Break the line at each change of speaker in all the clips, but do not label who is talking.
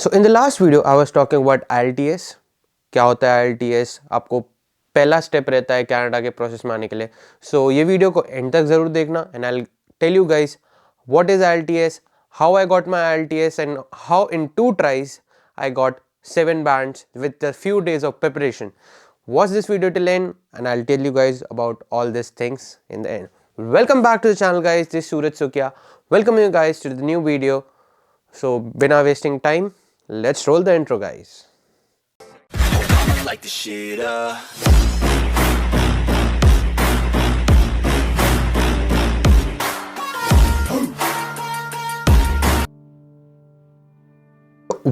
So in the last video I was talking about IELTS. क्या होता है IELTS, आपको पहला स्टेप रहता है कनाडा के प्रोसेस में आने के लिए. सो ये वीडियो को एंड तक ज़रूर देखना and I tell you guys what is IELTS, how I got my IELTS and how in 2 tries I got 7 bands with a few days of preparation. Watch this video till end and I'll tell you guys about all these things in the end. Welcome back to the channel guys, this is Suraj Sukia. Welcome you guys to the new video. So without wasting time, let's roll the intro guys.
Like the shit up.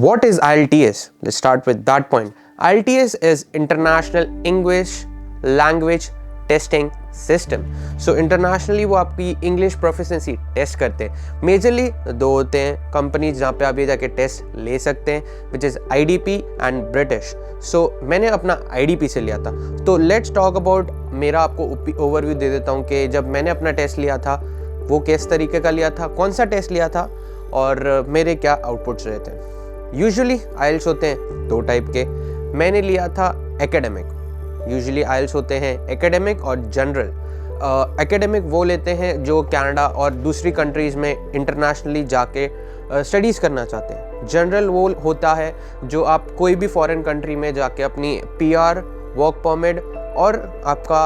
What is IELTS? Let's start with that point. IELTS is International English Language Testing System. So internationally वो आपकी English proficiency test करते हैं. Majorly दो होते हैं companies जहाँ पे आप ये जाके टेस्ट ले सकते हैं, which is IDP and British. So मैंने अपना IDP से लिया था. तो लेट्स टॉक अबाउट मेरा आपको ओवरव्यू दे देता हूँ कि जब मैंने अपना टेस्ट लिया था वो किस तरीके का लिया था, कौन सा टेस्ट लिया था और मेरे क्या आउटपुट्स रहे थे. यूजुअली IELTS होते हैं दो टाइप के. मैंने लिया था एकेडमिक. यूजुअली IELTS होते हैं एकेडमिक और जनरल. एकेडमिक वो लेते हैं जो कनाडा और दूसरी कंट्रीज़ में इंटरनेशनली जाके स्टडीज़ करना चाहते हैं. जनरल वो होता है जो आप कोई भी फॉरेन कंट्री में जाके अपनी PR, वर्क परमिट और आपका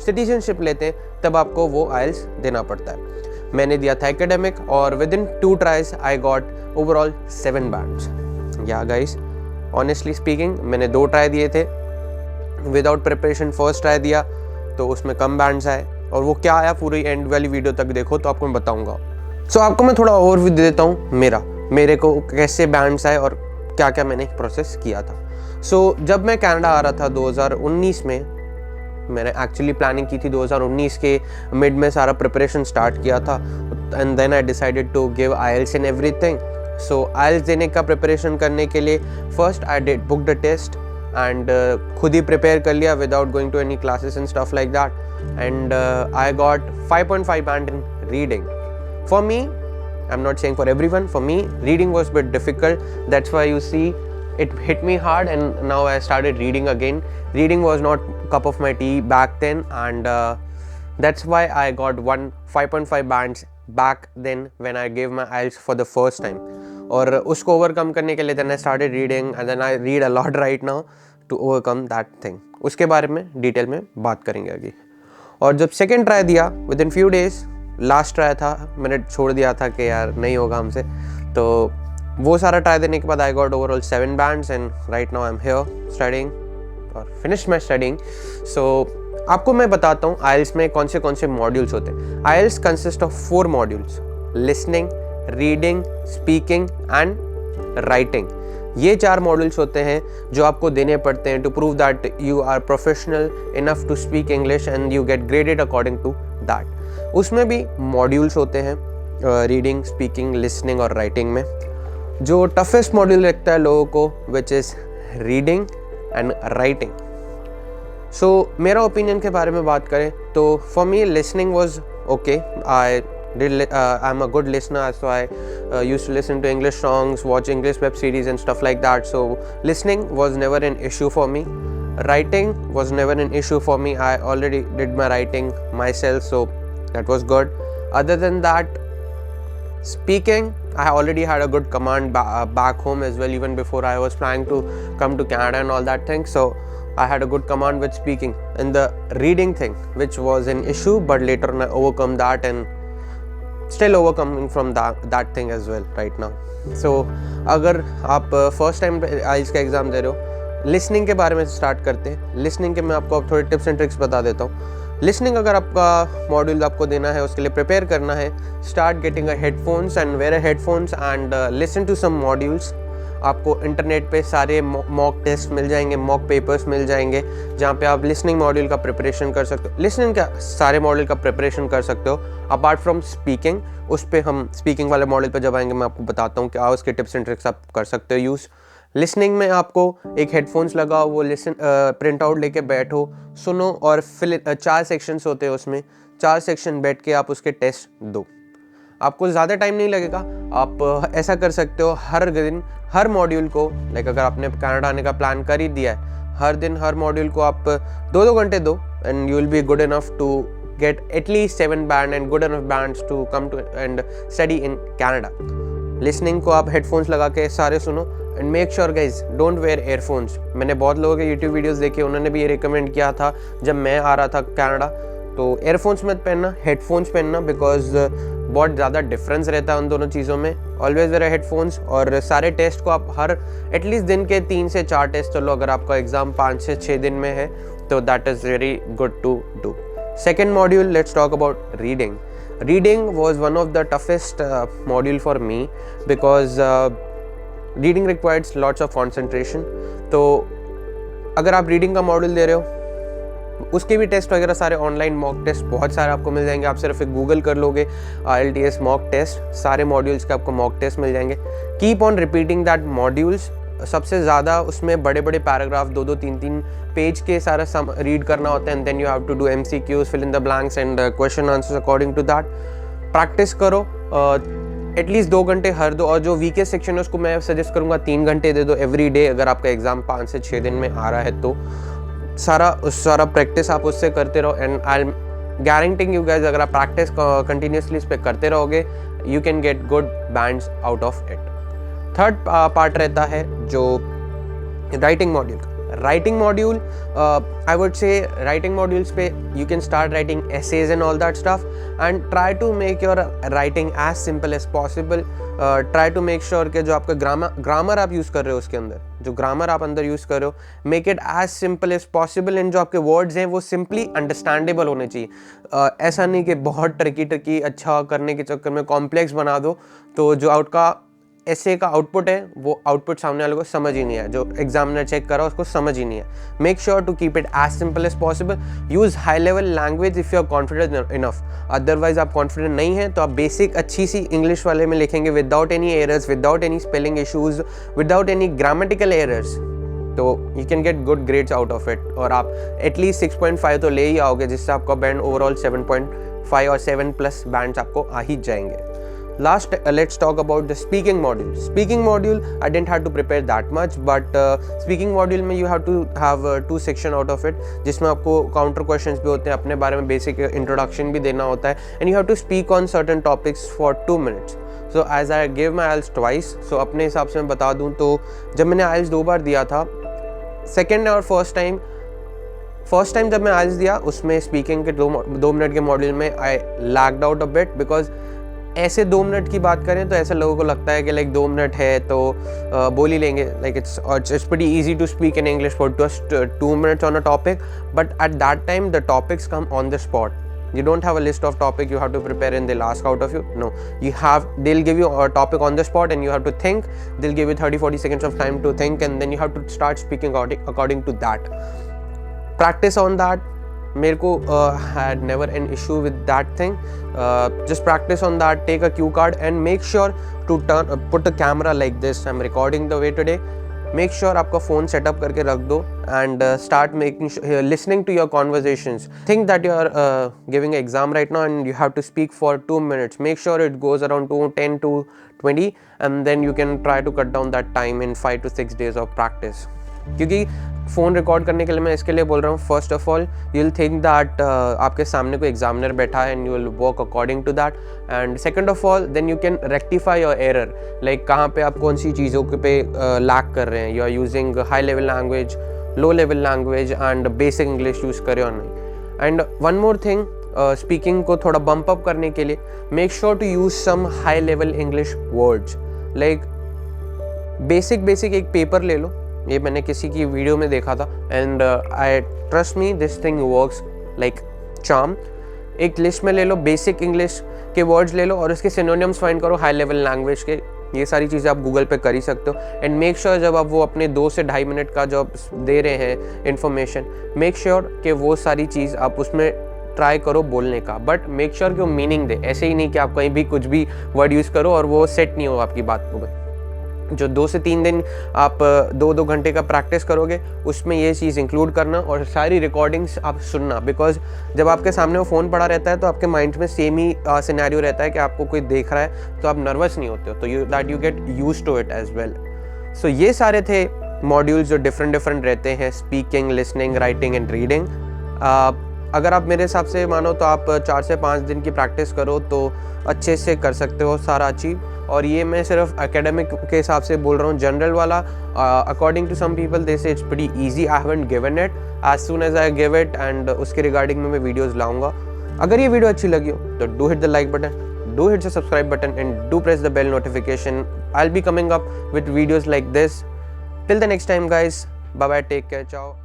सिटीजनशिप लेते हैं, तब आपको वो IELTS देना पड़ता है. मैंने दिया था एकेडमिक और with in 2 tries I got overall 7 bands. या गाइस ऑनेस्टली स्पीकिंग मैंने 2 ट्राई दिए थे विदाउट प्रिपरेशन. फर्स्ट ट्राई दिया तो उसमें कम बैंड्स आए और वो क्या आया पूरी एंड वाली वीडियो तक देखो तो आपको मैं बताऊंगा. सो आपको मैं थोड़ा ओवरव्यू दे देता हूँ मेरे को कैसे बैंड्स आए और क्या क्या मैंने प्रोसेस किया था. सो जब मैं कनाडा आ रहा था 2019 में, मैंने एक्चुअली प्लानिंग की थी 2019 के मिड में सारा प्रिपरेशन स्टार्ट किया था and then I decided to give IELTS in everything. So IELTS देने का प्रिपरेशन करने के लिए first I did book the test and खुद ही प्रिपेयर कर लिया without going to any classes and stuff like that. And I got 5.5 band in reading. For me, I am not saying for everyone, for me reading was bit difficult. That's why you see it hit me hard and now I started reading again. Reading was not cup of my tea back then and that's why I got 5.5 bands back then when I gave my IELTS for the first time. और उसको overcome करने के लिए then I started reading and then I read a lot right now to overcome that thing. उसके बारे में detail में बात करेंगे आगे. और जब सेकेंड ट्राई दिया with in few days, last try था, मैंने छोड़ दिया था कि यार नहीं होगा हमसे. तो वो सारा ट्राई देने के बाद I got overall 7 bands and right now I am here studying और फिनिश माई स्टडिंग. सो आपको मैं बताता हूँ IELTS में कौन से मॉड्यूल्स होते हैं. IELTS consist of 4 modules: listening, reading, speaking and writing. ये 4 मॉड्यूल्स होते हैं जो आपको देने पड़ते हैं to prove that you are professional enough to speak English and you get graded according to that. उसमें भी मॉड्यूल्स होते हैं रीडिंग, स्पीकिंग, लिसनिंग और राइटिंग में. जो टफेस्ट मॉड्यूल लगता है लोगों को which is reading and writing. So मेरा ओपिनियन के बारे में बात करें तो for me listening was okay. I am a good listener, so I used to listen to English songs, watch English web series and stuff like that. So listening was never an issue for me. Writing was never an issue for me. I already did my writing myself, so that was good. Other than that, speaking, I already had a good command back home as well, even before I was planning to come to Canada and all that thing. So I had a good command with speaking. And the reading thing, which was an issue, but later on I overcome that and still overcoming from that thing as well right now. So अगर आप first time IELTS का exam दे रहे हो, listening के बारे में start करते हैं. लिसनिंग के मैं आपको अब थोड़े टिप्स एंड ट्रिक्स बता देता हूँ. लिसनिंग अगर आपका मॉड्यूल आपको देना है, उसके लिए प्रिपेयर करना है, start getting a headphones and wear a headphones and listen to some modules. आपको इंटरनेट पे सारे मॉक टेस्ट मिल जाएंगे, मॉक पेपर्स मिल जाएंगे जहाँ पे आप लिसनिंग मॉड्यूल का प्रिपरेशन कर सकते हो. लिसनिंग का सारे मॉड्यूल का प्रिपरेशन कर सकते हो अपार्ट फ्रॉम स्पीकिंग. उस पर हम स्पीकिंग वाले मॉड्यूल पे जब आएंगे मैं आपको बताता हूँ कि उसके टिप्स एंड ट्रिक्स आप कर सकते हो यूज़. लिसनिंग में आपको एक हेडफोन्स लगाओ, वो लिसन प्रिंट आउट लेके बैठो, सुनो और फिल 4 सेक्शंस होते हैं उसमें, 4 सेक्शन बैठ के आप उसके टेस्ट दो. आपको ज़्यादा टाइम नहीं लगेगा। आप ऐसा कर सकते हो हर दिन हर मॉड्यूल को, लाइक अगर आपने कनाडा आने का प्लान कर ही दिया है, हर दिन हर मॉड्यूल को आप 2-2 घंटे दो and you will be good enough to get at least 7 band and good enough bands to come to and study in Canada. Listening को आप headphones लगा के सारे सुनो and make sure guys don't wear earphones. मैंने बहुत लोगों के YouTube वीडियोस देखे, उन्होंने भी ये रिकमेंड किया था जब मैं आ रहा था कनाडा, तो earphones मत पहनना, headphones पहनना, बिकॉज बहुत ज़्यादा डिफरेंस रहता है उन दोनों चीज़ों में। Always wear headphones. और सारे टेस्ट को आप हर एटलीस्ट दिन के 3 से 4 टेस्ट चलो, अगर आपका एग्ज़ाम 5 से 6 दिन में है तो that is very good to do. Second module, let's talk about reading. Reading was one of the toughest module for me because reading requires lots of concentration. तो अगर आप रीडिंग का मॉड्यूल दे रहे हो, उसके भी टेस्ट वगैरह सारे ऑनलाइन मॉक टेस्ट बहुत सारे आपको मिल जाएंगे। आप सिर्फ एक गूगल कर लोगे IELTS मॉक टेस्ट, सारे मॉड्यूल्स के आपको मॉक टेस्ट मिल जाएंगे। Keep on repeating that modules. सबसे ज़्यादा उसमें बड़े बड़े पैराग्राफ 2-2 3-3 पेज के सारा रीड करना होता है and then you have to do MCQs, fill in the blanks and question answers according to that. Practice करो एटलीस्ट 2 घंटे हर दो, और जो वीकेस्ट सेक्शन है उसको मैं सजेस्ट करूँगा 3 घंटे दे दो एवरी डे। अगर आपका एग्जाम 5 से 6 दिन में आ रहा है तो सारा प्रैक्टिस आप उससे करते रहो and I am guaranteeing you guys, अगर आप प्रैक्टिस कंटिन्यूसली इस पर करते रहोगे you can get good bands out of it. Third part रहता है जो राइटिंग मॉड्यूल का। Writing module I would say writing modules पे you can start writing essays and all that stuff and try to make your writing as simple as possible. Try to make sure कि जो आपका grammar आप use कर रहे हो उसके अंदर, जो ग्रामर आप अंदर यूज़ कर रहे हो, make it as simple as possible and जो आपके वर्ड्स हैं वो सिंपली अंडरस्टैंडेबल होने चाहिए। ऐसा नहीं कि बहुत ट्रिकी अच्छा करने के चक्कर में कॉम्प्लेक्स बना दो तो जो आपका ऐसे का आउटपुट है वो आउटपुट सामने वाले को समझ ही नहीं है, जो एग्जामिनर चेक कर रहा है उसको समझ ही नहीं है। Make sure to keep it as simple as possible. Use high level language if you are confident enough. Otherwise आप कॉन्फिडेंट नहीं है तो आप बेसिक अच्छी सी इंग्लिश वाले में लिखेंगे without any errors, without any spelling issues, without any grammatical errors, तो you can get good grades out of it और आप एटलीस्ट 6.5 तो ले ही आओगे, जिससे आपका बैंड ओवरऑल 7.5 और 7+ बैंड्स आपको आ ही जाएंगे। Last, let's talk about the speaking module. Speaking module, I didn't have to prepare that much, but speaking module में you have to have 2 section out of it, जिसमें आपको counter questions भी होते हैं, अपने बारे में basic introduction भी देना होता है, and you have to speak on certain topics for 2 minutes. So as I gave my IELTS twice, so अपने हिसाब से मैं बता दूँ तो जब मैंने IELTS 2 बार दिया था, सेकेंड और फर्स्ट टाइम जब मैं IELTS दिया उसमें स्पीकिंग के 2 मिनट के मॉड्यूल में I lagged out a bit, because ऐसे 2 मिनट की बात करें तो ऐसे लोगों को लगता है कि लाइक 2 मिनट है तो बोल ही लेंगे, like it's pretty easy to speak in English for just 2 minutes on a topic, but at that time the topics come on the spot. You don't have a list of topic you have to prepare and they'll ask out of you. No, they'll give you a topic on the spot and you have to think. They'll give you 30-40 seconds of time to think and then you have to start speaking according to that. Practice on that. मेरे को had never an issue with that thing. Just practice on that. Take a cue card and make sure to put the camera like this. I'm recording the way today. Make sure आपका phone setup करके रख दो and start listening to your conversations. Think that you are giving an exam right now and you have to speak for 2 minutes. Make sure it goes around 10 to 20 and then you can try to cut down that time in 5 to 6 days of practice. क्योंकि phone record करने के लिए मैं इसके लिए बोल रहा हूँ, first of all you will think that आपके सामने कोई एग्जामिनर बैठा है and you will work according to that, and second of all then you can rectify your error, like कहाँ पे आप कौन सी चीज़ों पे लैक कर रहे हैं, you are using high level language, low level language and basic English use करें और नहीं। And one more thing, speaking को थोड़ा बम्प अप करने के लिए make sure to use some high level English words, like basic एक paper ले लो, ये मैंने किसी की वीडियो में देखा था and I trust me this thing works like charm. एक लिस्ट में ले लो, बेसिक इंग्लिश के वर्ड्स ले लो और उसके सिनोनिम्स फाइंड करो हाई लेवल लैंग्वेज के। ये सारी चीज़ें आप गूगल पे कर ही सकते हो एंड मेक श्योर जब आप वो अपने 2 से 2.5 मिनट का जब दे रहे हैं इन्फॉर्मेशन, मेक श्योर कि वो सारी चीज़ आप उसमें ट्राई करो बोलने का, बट मेक श्योर कि वो मीनिंग दे। ऐसे ही नहीं कि आप कहीं भी कुछ भी वर्ड यूज़ करो और वो सेट नहीं हो आपकी बात को। जो 2 से 3 दिन आप 2-2 घंटे का प्रैक्टिस करोगे उसमें ये चीज़ इंक्लूड करना और सारी रिकॉर्डिंग्स आप सुनना, बिकॉज जब आपके सामने वो फ़ोन पड़ा रहता है तो आपके माइंड में सेम ही सिनेरियो रहता है कि आपको कोई देख रहा है, तो आप नर्वस नहीं होते हो, तो you get used to it as well. So ये सारे थे मॉड्यूल्स जो डिफरेंट रहते हैं, speaking, listening, writing and reading. अगर आप मेरे हिसाब से मानो तो आप 4 से 5 दिन की प्रैक्टिस करो तो अच्छे से कर सकते हो सारा अचीव। और ये मैं सिर्फ एकेडमिक के हिसाब से बोल रहा हूँ, जनरल वाला according to some people they say it's pretty easy. I haven't given it, as soon as I give it and उसके रिगार्डिंग में मैं वीडियोज़ लाऊंगा। अगर ये वीडियो अच्छी लगी हो तो do hit the like button, do hit the subscribe button and do press the bell notification. I will be coming up with videos like this. Till the next time guys, bye bye, take care, ciao.